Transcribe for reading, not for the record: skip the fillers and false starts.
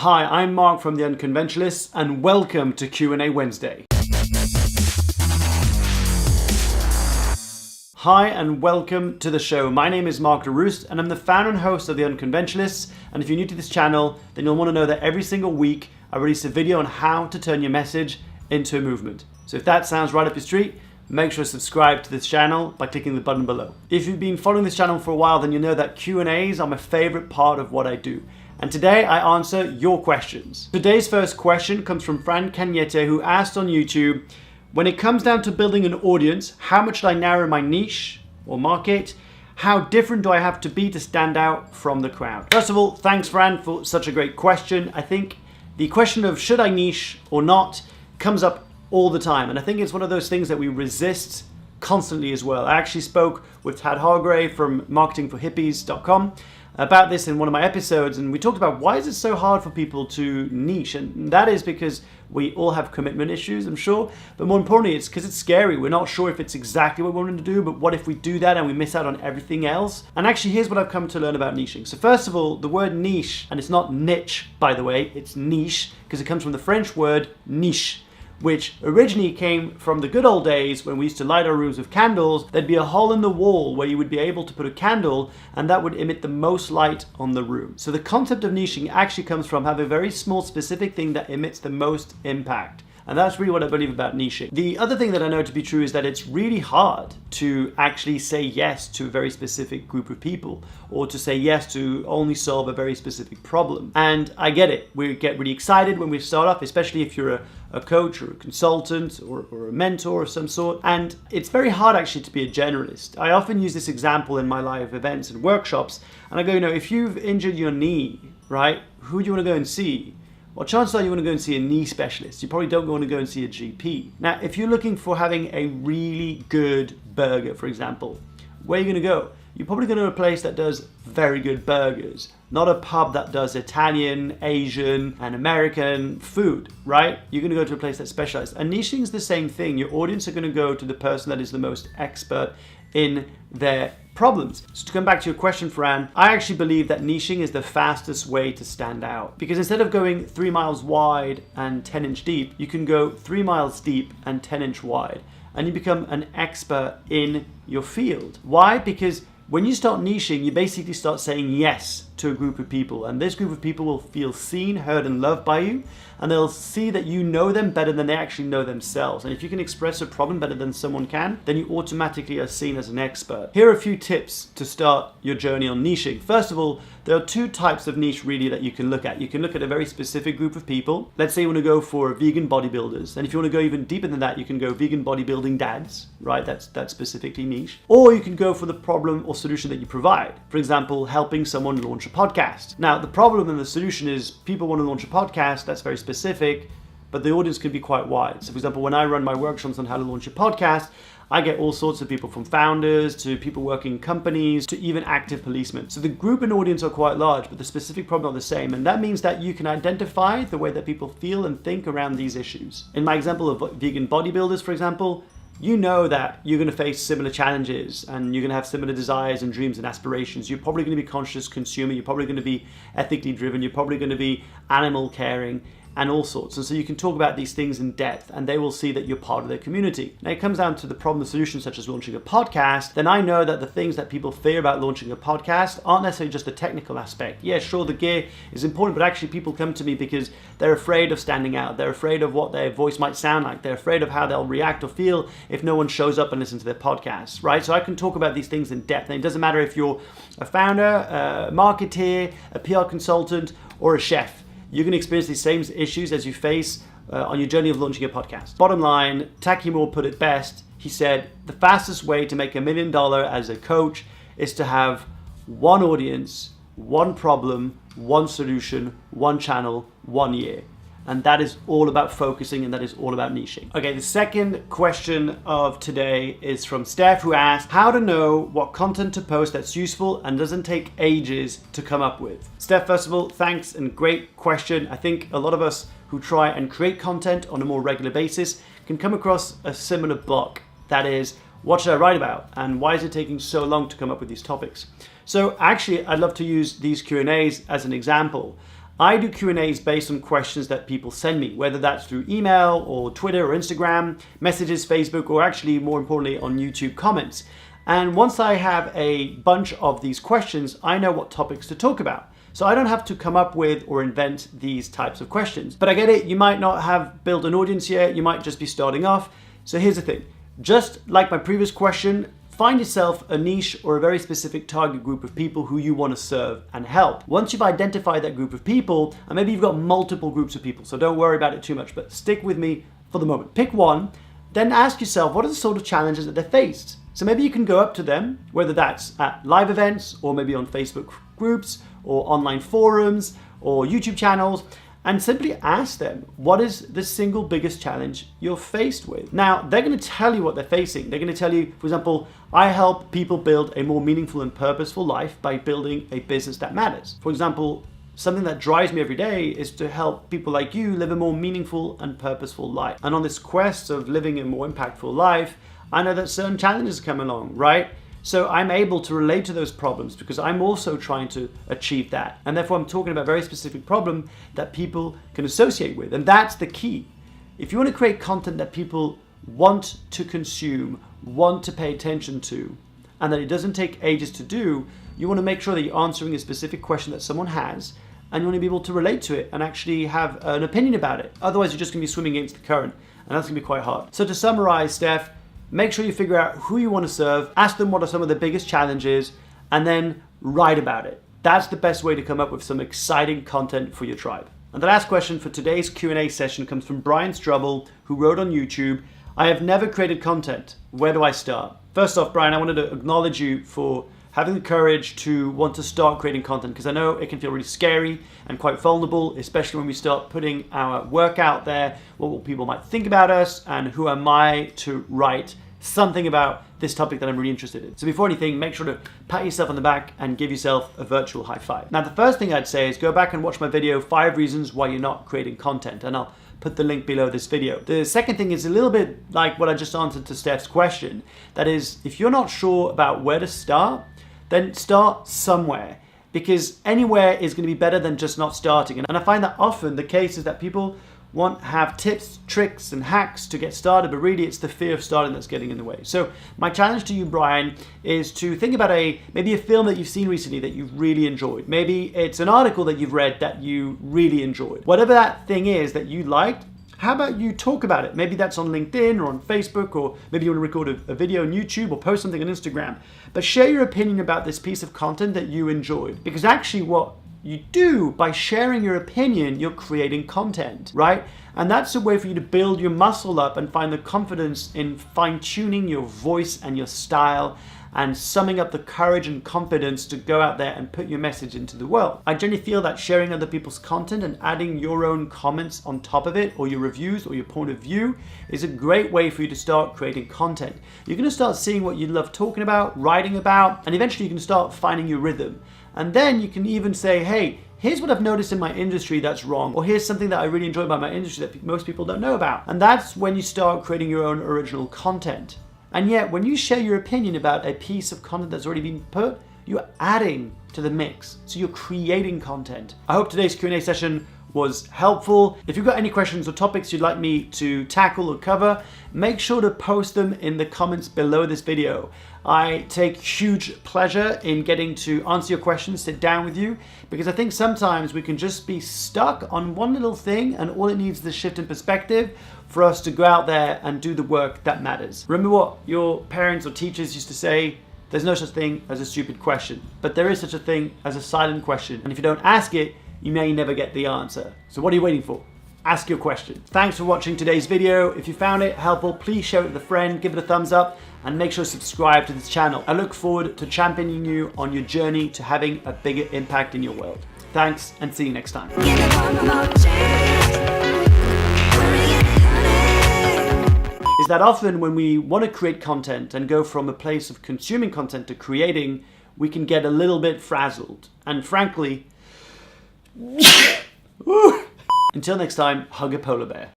Hi, I'm Mark from the Unconventionalists, and welcome to Q&A Wednesday. Hi, and welcome to the show. My name is Mark Leruste, and I'm the founder and host of the Unconventionalists. And if you're new to this channel, then you'll want to know that every single week I release a video on how to turn your message into a movement. So if that sounds right up your street, make sure to subscribe to this channel by clicking the button below. If you've been following this channel for a while, then you know that Q&As are my favorite part of what I do. And today I answer your questions. Today's first question comes from Fran Canete, who asked on YouTube, when it comes down to building an audience, how much should I narrow my niche or market? How different do I have to be to stand out from the crowd? First of all, thanks Fran for such a great question. I think the question of should I niche or not comes up all the time. And I think it's one of those things that we resist constantly as well. I actually spoke with Tad Hargrave from marketingforhippies.com about this in one of my episodes, and we talked about why is it so hard for people to niche, and that is because we all have commitment issues, I'm sure, but more importantly it's because it's scary. We're not sure if it's exactly what we want to do, but what if we do that and we miss out on everything else? And actually here's what I've come to learn about niching. So first of all, the word niche, and it's not niche by the way, it's niche because it comes from the French word niche, which originally came from the good old days when we used to light our rooms with candles. There'd be a hole in the wall where you would be able to put a candle and that would emit the most light on the room. So the concept of niching actually comes from having a very small specific thing that emits the most impact. And that's really what I believe about niching. The other thing that I know to be true is that it's really hard to actually say yes to a very specific group of people, or to say yes to only solve a very specific problem. And I get it. We get really excited when we start off, especially if you're a coach or a consultant or a mentor of some sort. And it's very hard actually to be a generalist. I often use this example in my live events and workshops. And I go, if you've injured your knee, right, who do you want to go and see? Well, chances are you want to go and see a knee specialist. You probably don't want to go and see a GP. Now, if you're looking for having a really good burger, for example, where are you going to go? You're probably going to a place that does very good burgers, not a pub that does Italian, Asian, and American food, right? You're going to go to a place that's specialized. And niching is the same thing. Your audience are going to go to the person that is the most expert in their problems. So to come back to your question, Fran, I actually believe that niching is the fastest way to stand out, because instead of going 3 miles wide and 10-inch deep, you can go 3 miles deep and 10-inch wide, and you become an expert in your field. Why? Because when you start niching, you basically start saying yes to a group of people, and this group of people will feel seen, heard, and loved by you, and they'll see that you know them better than they actually know themselves. And if you can express a problem better than someone can, then you automatically are seen as an expert. Here are a few tips to start your journey on niching. First of all, there are two types of niche really that you can look at. You can look at a very specific group of people. Let's say you want to go for vegan bodybuilders, and if you want to go even deeper than that, you can go vegan bodybuilding dads, right? That's specifically niche. Or you can go for the problem or solution that you provide. For example, helping someone launch a podcast. Now, the problem and the solution is people want to launch a podcast, that's very specific, but the audience can be quite wide. So for example, when I run my workshops on how to launch a podcast, I get all sorts of people, from founders to people working in companies to even active policemen. So the group and audience are quite large, but the specific problem are the same. And that means that you can identify the way that people feel and think around these issues. In my example of vegan bodybuilders, for example, you know that you're going to face similar challenges and you're going to have similar desires and dreams and aspirations. You're probably going to be a conscious consumer. You're probably going to be ethically driven. You're probably going to be animal caring and all sorts. And so you can talk about these things in depth and they will see that you're part of their community. Now it comes down to the problem and solution, such as launching a podcast. Then I know that the things that people fear about launching a podcast aren't necessarily just the technical aspect. Yeah, sure, the gear is important, but actually people come to me because they're afraid of standing out. They're afraid of what their voice might sound like. They're afraid of how they'll react or feel if no one shows up and listens to their podcast, right? So I can talk about these things in depth. And it doesn't matter if you're a founder, a marketeer, a PR consultant, or a chef. You're going to experience these same issues as you face on your journey of launching a podcast. Bottom line, Taki Moore put it best. He said, the fastest way to make $1 million as a coach is to have one audience, one problem, one solution, one channel, 1 year. And that is all about focusing, and that is all about niching. Okay, the second question of today is from Steph, who asked how to know what content to post that's useful and doesn't take ages to come up with. Steph, first of all, thanks and great question. I think a lot of us who try and create content on a more regular basis can come across a similar block. That is, what should I write about? And why is it taking so long to come up with these topics? So actually, I'd love to use these Q&As as an example. I do Q&As based on questions that people send me, whether that's through email or Twitter or Instagram, messages, Facebook, or actually more importantly on YouTube comments. And once I have a bunch of these questions, I know what topics to talk about. So I don't have to come up with or invent these types of questions. But I get it, you might not have built an audience yet, you might just be starting off. So here's the thing, just like my previous question, find yourself a niche or a very specific target group of people who you want to serve and help. Once you've identified that group of people, and maybe you've got multiple groups of people, so don't worry about it too much, but stick with me for the moment. Pick one, then ask yourself, what are the sort of challenges that they faced? So maybe you can go up to them, whether that's at live events or maybe on Facebook groups or online forums or YouTube channels, and simply ask them, what is the single biggest challenge you're faced with? Now, they're gonna tell you what they're facing. They're gonna tell you, for example, I help people build a more meaningful and purposeful life by building a business that matters. For example, something that drives me every day is to help people like you live a more meaningful and purposeful life. And on this quest of living a more impactful life, I know that certain challenges come along, right? So I'm able to relate to those problems because I'm also trying to achieve that. And therefore I'm talking about a very specific problem that people can associate with. And that's the key. If you want to create content that people want to consume, want to pay attention to, and that it doesn't take ages to do, you want to make sure that you're answering a specific question that someone has, and you want to be able to relate to it and actually have an opinion about it. Otherwise you're just going to be swimming against the current, and that's going to be quite hard. So to summarize, Steph, make sure you figure out who you want to serve, ask them what are some of the biggest challenges, and then write about it. That's the best way to come up with some exciting content for your tribe. And the last question for today's Q&A session comes from Brian Struble, who wrote on YouTube, I have never created content. Where do I start? First off, Brian, I wanted to acknowledge you for having the courage to want to start creating content, because I know it can feel really scary and quite vulnerable, especially when we start putting our work out there, what people might think about us, and who am I to write something about this topic that I'm really interested in. So before anything, make sure to pat yourself on the back and give yourself a virtual high five. Now, the first thing I'd say is go back and watch my video, 5 reasons why you're not creating content, and I'll put the link below this video. The second thing is a little bit like what I just answered to Steph's question. That is, if you're not sure about where to start, then start somewhere, because anywhere is going to be better than just not starting. And I find that often the case is that people have tips, tricks, and hacks to get started, but really it's the fear of starting that's getting in the way. So my challenge to you, Brian, is to think about maybe a film that you've seen recently that you've really enjoyed. Maybe it's an article that you've read that you really enjoyed. Whatever that thing is that you liked, how about you talk about it? Maybe that's on LinkedIn or on Facebook, or maybe you want to record a video on YouTube or post something on Instagram. But share your opinion about this piece of content that you enjoyed. Because actually what you do by sharing your opinion, you're creating content, right? And that's a way for you to build your muscle up and find the confidence in fine-tuning your voice and your style and summing up the courage and confidence to go out there and put your message into the world. I generally feel that sharing other people's content and adding your own comments on top of it, or your reviews or your point of view, is a great way for you to start creating content. You're gonna start seeing what you love talking about, writing about, and eventually you can start finding your rhythm. And then you can even say, hey, here's what I've noticed in my industry that's wrong, or here's something that I really enjoy about my industry that most people don't know about. And that's when you start creating your own original content. And yet, when you share your opinion about a piece of content that's already been put, you're adding to the mix. So you're creating content. I hope today's Q&A session was helpful. If you've got any questions or topics you'd like me to tackle or cover, make sure to post them in the comments below this video. I take huge pleasure in getting to answer your questions, sit down with you, because I think sometimes we can just be stuck on one little thing, and all it needs is a shift in perspective for us to go out there and do the work that matters. Remember what your parents or teachers used to say? There's no such thing as a stupid question, but there is such a thing as a silent question. And if you don't ask it, you may never get the answer. So what are you waiting for? Ask your question. Thanks for watching today's video. If you found it helpful, please share it with a friend, give it a thumbs up, and make sure to subscribe to this channel. I look forward to championing you on your journey to having a bigger impact in your world. Thanks, and see you next time. Is that often when we want to create content and go from a place of consuming content to creating, we can get a little bit frazzled. And frankly, until next time, hug a polar bear.